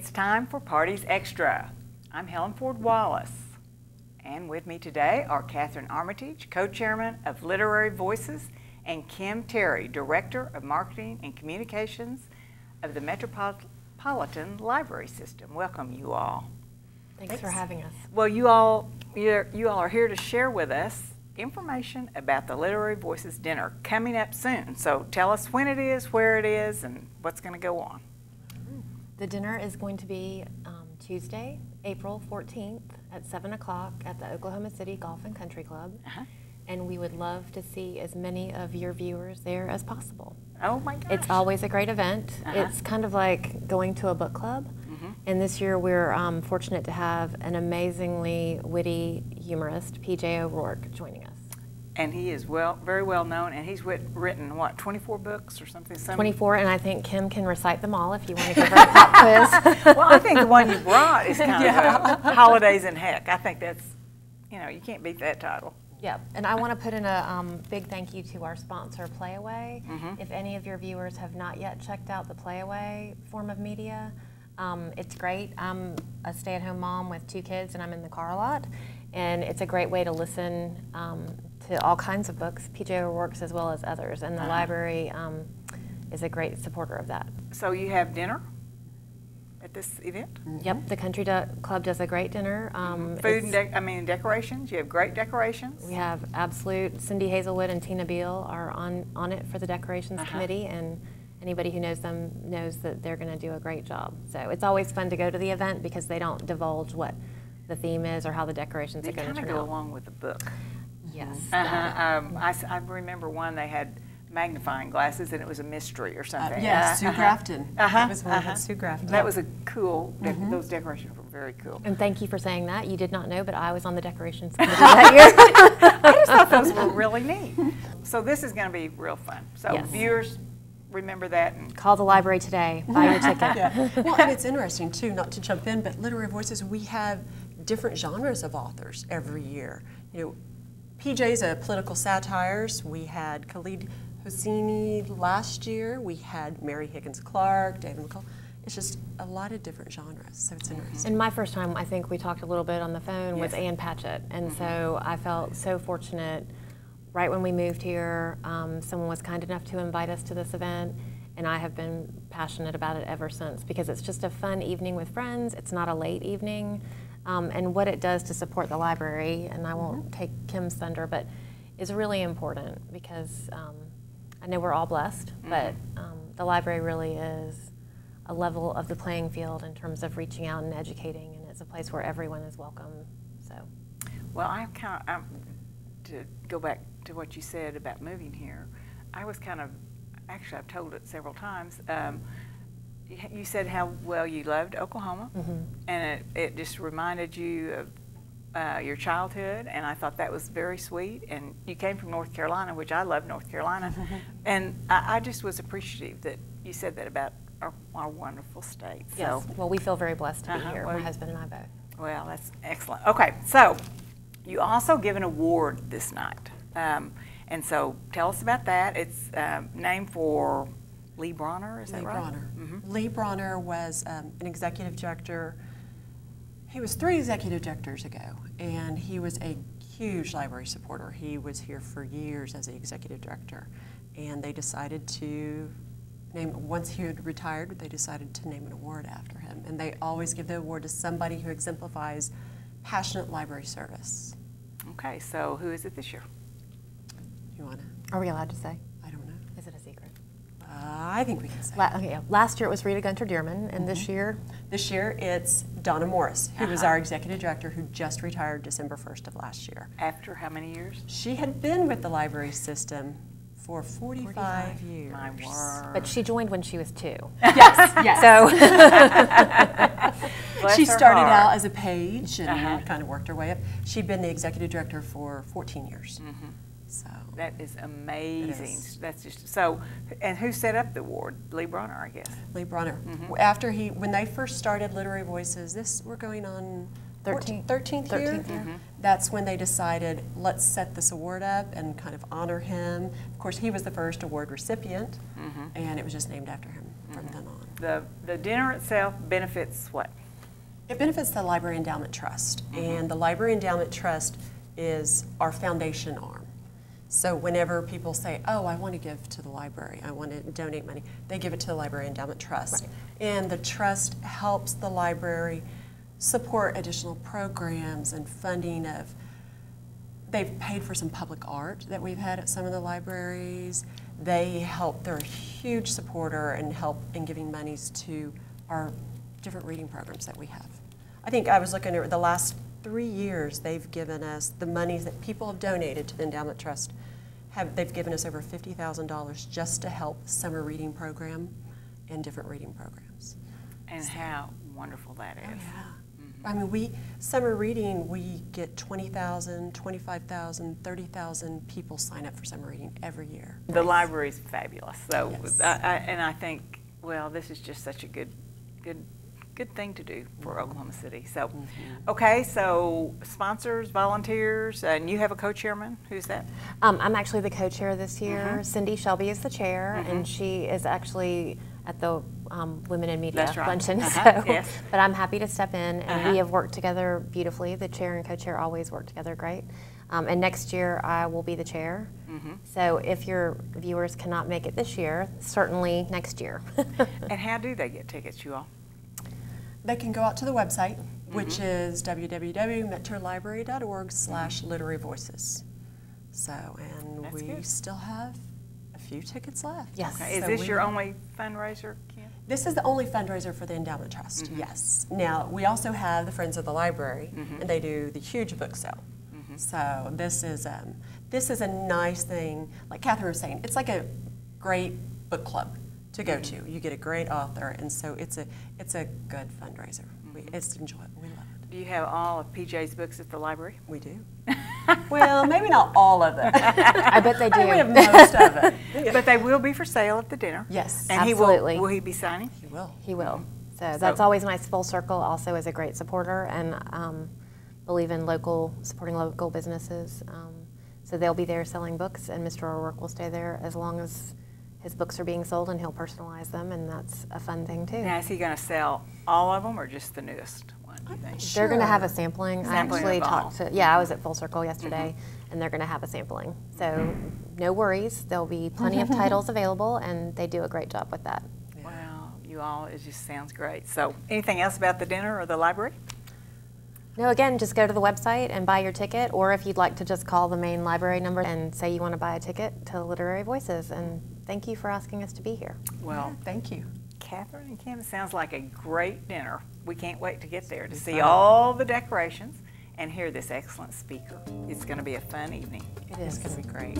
It's time for Parties Extra. I'm Helen Ford Wallace, and with me today are Catherine Armitage, co-chairman of Literary Voices, and Kim Terry, director of marketing and communications of the Metropolitan Library System. Welcome, you all. Thanks for having us. Well, you all are here to share with us information about the Literary Voices dinner coming up soon. So tell us when it is, where it is, and what's going to go on. The dinner is going to be Tuesday, April 14th at 7 o'clock at the Oklahoma City Golf and Country Club. And we would love to see as many of your viewers there as possible. Oh my gosh. It's always a great event. It's kind of like going to a book club. And this year we're fortunate to have an amazingly witty humorist, PJ O'Rourke, joining us. And he is very well known, and he's written, what, 24 books or something? 24, and I think Kim can recite them all if you want to give her a pop quiz. Well, I think the one you brought is kind of Holidays in Heck. I think that's, you can't beat that title. Yep, and I want to put in a big thank you to our sponsor, Playaway. If any of your viewers have not yet checked out the Playaway form of media, it's great. I'm a stay-at-home mom with 2 kids, and I'm in the car a lot, and it's a great way to listen to all kinds of books, PJ O'Rourke's as well as others, and the library is a great supporter of that. So you have dinner at this event? Yep, the Country Club does a great dinner. Food and decorations. You have great decorations. We have absolute. Cindy Hazelwood and Tina Beal are on it for the decorations committee, and anybody who knows them knows that they're going to do a great job. So it's always fun to go to the event because they don't divulge what the theme is or how the decorations are going to turn out. They kind of go along with the book. Yes. I remember one they had magnifying glasses, and it was a mystery or something. Yes, Sue Grafton. That was one with Sue Grafton. That was a cool, those decorations were very cool. And thank you for saying that. You did not know, but I was on the decorations committee that year. I just thought those were really neat. So this is going to be real fun. So viewers, remember that. And call the library today. Buy your ticket. Well, and it's interesting, too, not to jump in, but Literary Voices, we have different genres of authors every year. PJ's political satires. We had Khalid Hosseini last year. We had Mary Higgins Clark, David McCall. It's just a lot of different genres, so it's interesting. And my first time, I think we talked a little bit on the phone with Ann Patchett, and so I felt so fortunate. Right when we moved here, someone was kind enough to invite us to this event, and I have been passionate about it ever since because it's just a fun evening with friends. It's not a late evening. And what it does to support the library, and I won't take Kim's thunder, but is really important because I know we're all blessed, but the library really is a level of the playing field in terms of reaching out and educating, and it's a place where everyone is welcome. So, well, to go back to what you said about moving here, I was actually I've told it several times. You said how well you loved Oklahoma, and it just reminded you of your childhood, and I thought that was very sweet. And you came from North Carolina, which I love North Carolina, and I just was appreciative that you said that about our wonderful state. Yes. Well, we feel very blessed to be here, my husband and I both. Well, that's excellent. Okay, so you also give an award this night, and so tell us about that. It's named for Lee Bronner, is that right? Lee Bronner. Lee Bronner was an executive director. He was 3 executive directors ago, and he was a huge library supporter. He was here for years as the executive director, and they decided to once he had retired, they decided to name an award after him. And they always give the award to somebody who exemplifies passionate library service. Okay, so who is it this year? You want to? Are we allowed to say? I don't know. Is it a secret? I think we can say. Last year it was Rita Gunter-Dearman, and this year? This year it's Donna Morris, who was our executive director who just retired December 1st of last year. After how many years? She had been with the library system for 45 years. My word. But she joined when she was 2. Yes. So she started out as a page and kind of worked her way up. She'd been the executive director for 14 years. So that is amazing. It is. That's just so. And who set up the award? Lee Bronner, I guess. Lee Bronner. After when they first started Literary Voices, we're going on 13th year. That's when they decided, let's set this award up and kind of honor him. Of course, he was the first award recipient, and it was just named after him from then on. the dinner itself benefits what? It benefits the Library Endowment Trust, and the Library Endowment Trust is our foundation arm. So whenever people say, oh, I want to give to the library, I want to donate money, they give it to the Library Endowment Trust. Right. And the trust helps the library support additional programs and funding of, they've paid for some public art that we've had at some of the libraries. They help, they're a huge supporter and help in giving monies to our different reading programs that we have. I think I was looking at the last 3 years, they've given us the monies that people have donated to the Endowment Trust. They've given us over $50,000 just to help summer reading program and different reading programs. And how wonderful that is. Oh, yeah. I mean, summer reading, we get 20,000, 25,000, 30,000 people sign up for summer reading every year. The library's fabulous. So, yes. And I think, well, this is just such a good thing to do for Oklahoma City. So, okay, so sponsors, volunteers, and you have a co-chairman. Who's that? I'm actually the co-chair this year. Cindy Shelby is the chair, and she is actually at the Women in Media luncheon. So, yes. But I'm happy to step in, and we have worked together beautifully. The chair and co-chair always work together great. And next year I will be the chair. So if your viewers cannot make it this year, certainly next year. And how do they get tickets, you all? They can go out to the website, which is www.metrolibrary.org/literary voices. So, and we still have a few tickets left. Yes. Okay. Is this your only fundraiser, Kim? This is the only fundraiser for the Endowment Trust, yes. Now, we also have the Friends of the Library, and they do the huge book sale. So this is a nice thing. Like Catherine was saying, it's like a great book club to go to. You get a great author, and so it's a good fundraiser. It's enjoyable. We love it. Do you have all of PJ's books at the library? We do. Well, maybe not all of them. I bet they do. We have most of it. But they will be for sale at the dinner. Yes, and absolutely. Will he be signing? He will. He will. So that's always nice. Full Circle also is a great supporter, and believe in supporting local businesses. So they'll be there selling books, and Mr. ORourke will stay there as long as his books are being sold, and he'll personalize them, and that's a fun thing too. Now, is he going to sell all of them or just the newest one? They're going to have a sampling. I actually talked to, I was at Full Circle yesterday, and they're going to have a sampling. So no worries, there'll be plenty of titles available, and they do a great job with that. Wow, you all, it just sounds great. So anything else about the dinner or the library? No, again, just go to the website and buy your ticket, or if you'd like to just call the main library number and say you want to buy a ticket to Literary Voices. And thank you for asking us to be here. Well, thank you. Catherine and Kim, it sounds like a great dinner. We can't wait to get there to see all the decorations and hear this excellent speaker. It's going to be a fun evening. It is. It's going to be great.